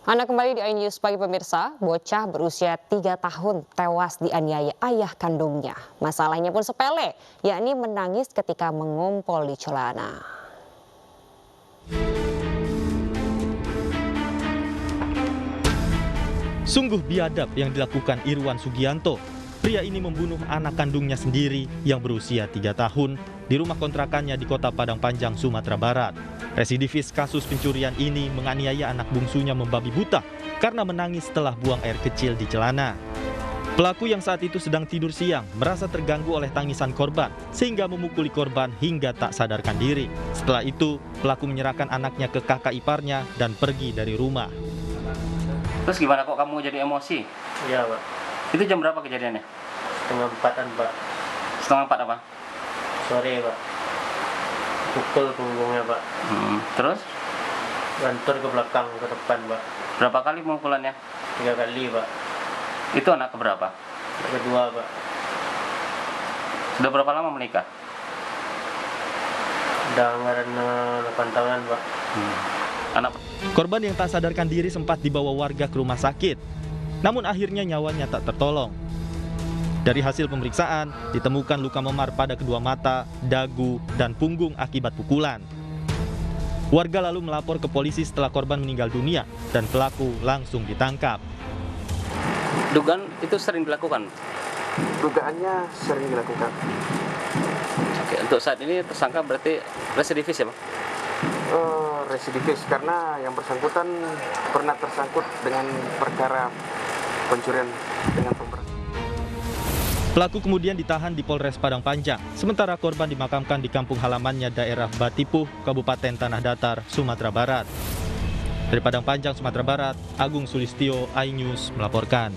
Anda kembali di iNews Pagi pemirsa, bocah berusia 3 tahun tewas dianiaya ayah kandungnya. Masalahnya pun sepele, yakni menangis ketika mengumpul di celana. Sungguh biadab yang dilakukan Irwan Sugianto. Pria ini membunuh anak kandungnya sendiri yang berusia 3 tahun di rumah kontrakannya di Kota Padang Panjang, Sumatera Barat. Residivis kasus pencurian ini menganiaya anak bungsunya membabi buta karena menangis setelah buang air kecil di celana. Pelaku yang saat itu sedang tidur siang merasa terganggu oleh tangisan korban sehingga memukuli korban hingga tak sadarkan diri. Setelah itu, pelaku menyerahkan anaknya ke kakak iparnya dan pergi dari rumah. Terus gimana kok kamu jadi emosi? Iya, Pak. Itu jam berapa kejadiannya? 3:30-an, Pak. 3:30 apa? Sore, Pak. Pukul punggungnya, Pak. Terus? Gantor ke belakang, ke depan, Pak. Berapa kali pemukulannya? 3 kali, Pak. Itu anak keberapa? Yang kedua, Pak. Sudah berapa lama menikah? Udah anggaran 8 tahunan, Pak. Anak Korban yang tak sadarkan diri sempat dibawa warga ke rumah sakit. Namun akhirnya nyawanya tak tertolong. Dari hasil pemeriksaan, ditemukan luka memar pada kedua mata, dagu, dan punggung akibat pukulan. Warga lalu melapor ke polisi setelah korban meninggal dunia dan pelaku langsung ditangkap. dugaan itu sering dilakukan. Dugaannya sering dilakukan. Oke, untuk saat ini tersangka berarti residivis ya, Pak? Residivis karena yang bersangkutan pernah tersangkut dengan perkara pencurian dengan pemberantasan. Pelaku kemudian ditahan di Polres Padang Panjang, sementara korban dimakamkan di kampung halamannya daerah Batipuh, Kabupaten Tanah Datar, Sumatera Barat. Dari Padang Panjang, Sumatera Barat, Agung Sulistyo, iNews melaporkan.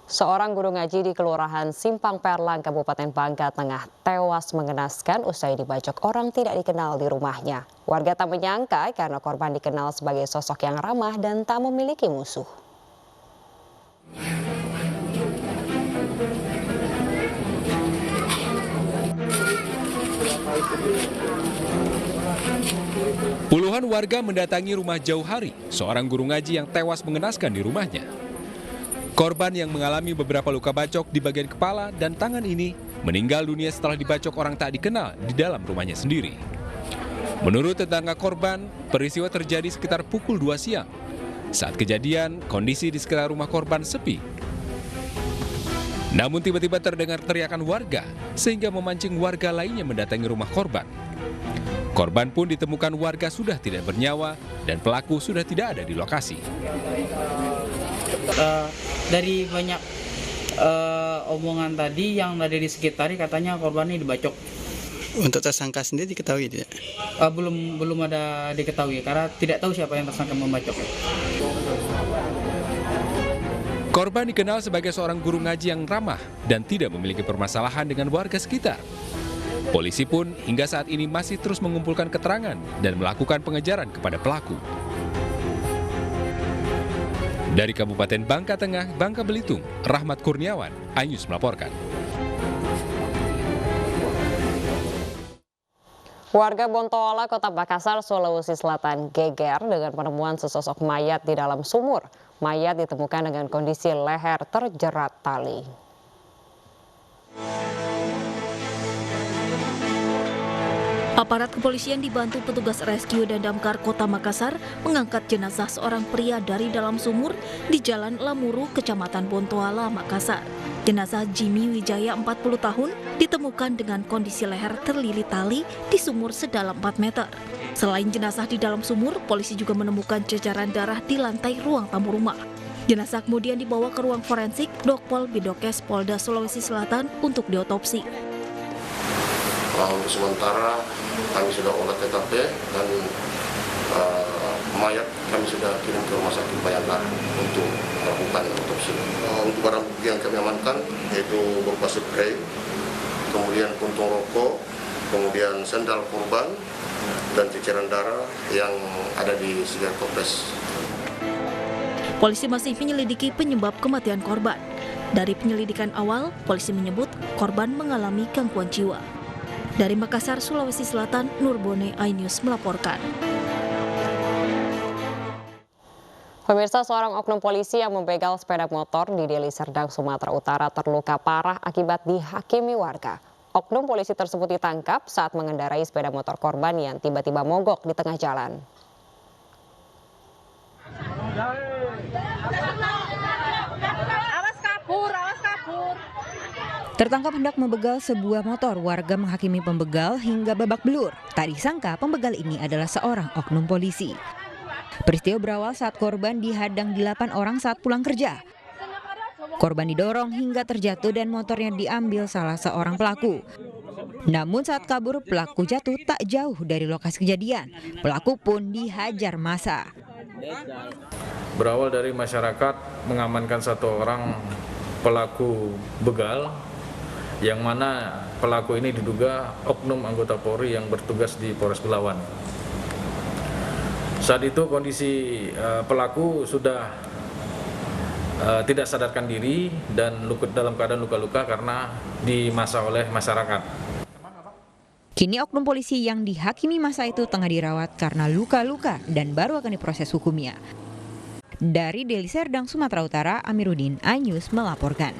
Seorang guru ngaji di Kelurahan Simpang Perlang, Kabupaten Bangka Tengah tewas mengenaskan usai dibacok orang tidak dikenal di rumahnya. Warga tak menyangka karena korban dikenal sebagai sosok yang ramah dan tak memiliki musuh. Puluhan warga mendatangi rumah Jauhari, seorang guru ngaji yang tewas mengenaskan di rumahnya. Korban yang mengalami beberapa luka bacok di bagian kepala dan tangan ini meninggal dunia setelah dibacok orang tak dikenal di dalam rumahnya sendiri. Menurut tetangga korban, peristiwa terjadi sekitar pukul 2 siang. Saat kejadian, kondisi di sekitar rumah korban sepi. Namun tiba-tiba terdengar teriakan warga sehingga memancing warga lainnya mendatangi rumah korban. Korban pun ditemukan warga sudah tidak bernyawa dan pelaku sudah tidak ada di lokasi. Dari banyak omongan tadi yang ada di sekitar katanya korban ini dibacok. Untuk tersangka sendiri diketahui tidak? Belum ada diketahui karena tidak tahu siapa yang tersangka membacok. Korban dikenal sebagai seorang guru ngaji yang ramah dan tidak memiliki permasalahan dengan warga sekitar. Polisi pun hingga saat ini masih terus mengumpulkan keterangan dan melakukan pengejaran kepada pelaku. Dari Kabupaten Bangka Tengah, Bangka Belitung, Rahmat Kurniawan, iNews melaporkan. Warga Bontoala, Kota Makassar, Sulawesi Selatan geger dengan penemuan sesosok mayat di dalam sumur. Mayat ditemukan dengan kondisi leher terjerat tali. Aparat kepolisian dibantu petugas rescue dan damkar Kota Makassar mengangkat jenazah seorang pria dari dalam sumur di Jalan Lamuru, Kecamatan Bontoala, Makassar. Jenazah Jimmy Wijaya 40 tahun ditemukan dengan kondisi leher terlilit tali di sumur sedalam 4 meter. Selain jenazah di dalam sumur, polisi juga menemukan cecaran darah di lantai ruang tamu rumah. Jenazah kemudian dibawa ke ruang forensik Dokpol Bidokes Polda Sulawesi Selatan untuk diotopsi. Untuk sementara kami sudah olah TKP dan mayat kami sudah kirim ke Rumah Sakit Bayangkara untuk melakukan otopsi. Untuk barang bukti yang kami amankan yaitu berupa spray, kemudian puntung rokok, kemudian sandal korban dan ceceran darah yang ada di sekitar toples. Polisi masih menyelidiki penyebab kematian korban. Dari penyelidikan awal, polisi menyebut korban mengalami gangguan jiwa. Dari Makassar, Sulawesi Selatan, Nurbone, iNews melaporkan. Pemirsa, seorang oknum polisi yang membegal sepeda motor di Deli Serdang, Sumatera Utara terluka parah akibat dihakimi warga. Oknum polisi tersebut ditangkap saat mengendarai sepeda motor korban yang tiba-tiba mogok di tengah jalan. Awas kabur. Tertangkap hendak membegal sebuah motor, warga menghakimi pembegal hingga babak belur. Tak disangka pembegal ini adalah seorang oknum polisi. Peristiwa berawal saat korban dihadang 8 orang saat pulang kerja. Korban didorong hingga terjatuh dan motornya diambil salah seorang pelaku. Namun saat kabur, pelaku jatuh tak jauh dari lokasi kejadian. Pelaku pun dihajar massa. Berawal dari masyarakat mengamankan satu orang pelaku begal, yang mana pelaku ini diduga oknum anggota Polri yang bertugas di Polres Belawan. Saat itu kondisi pelaku sudah tidak sadarkan diri dan dalam keadaan luka-luka karena dimassa oleh masyarakat. Kini oknum polisi yang dihakimi massa itu tengah dirawat karena luka-luka dan baru akan diproses hukumnya. Dari Deli Serdang, Sumatera Utara, Amiruddin, iNews melaporkan.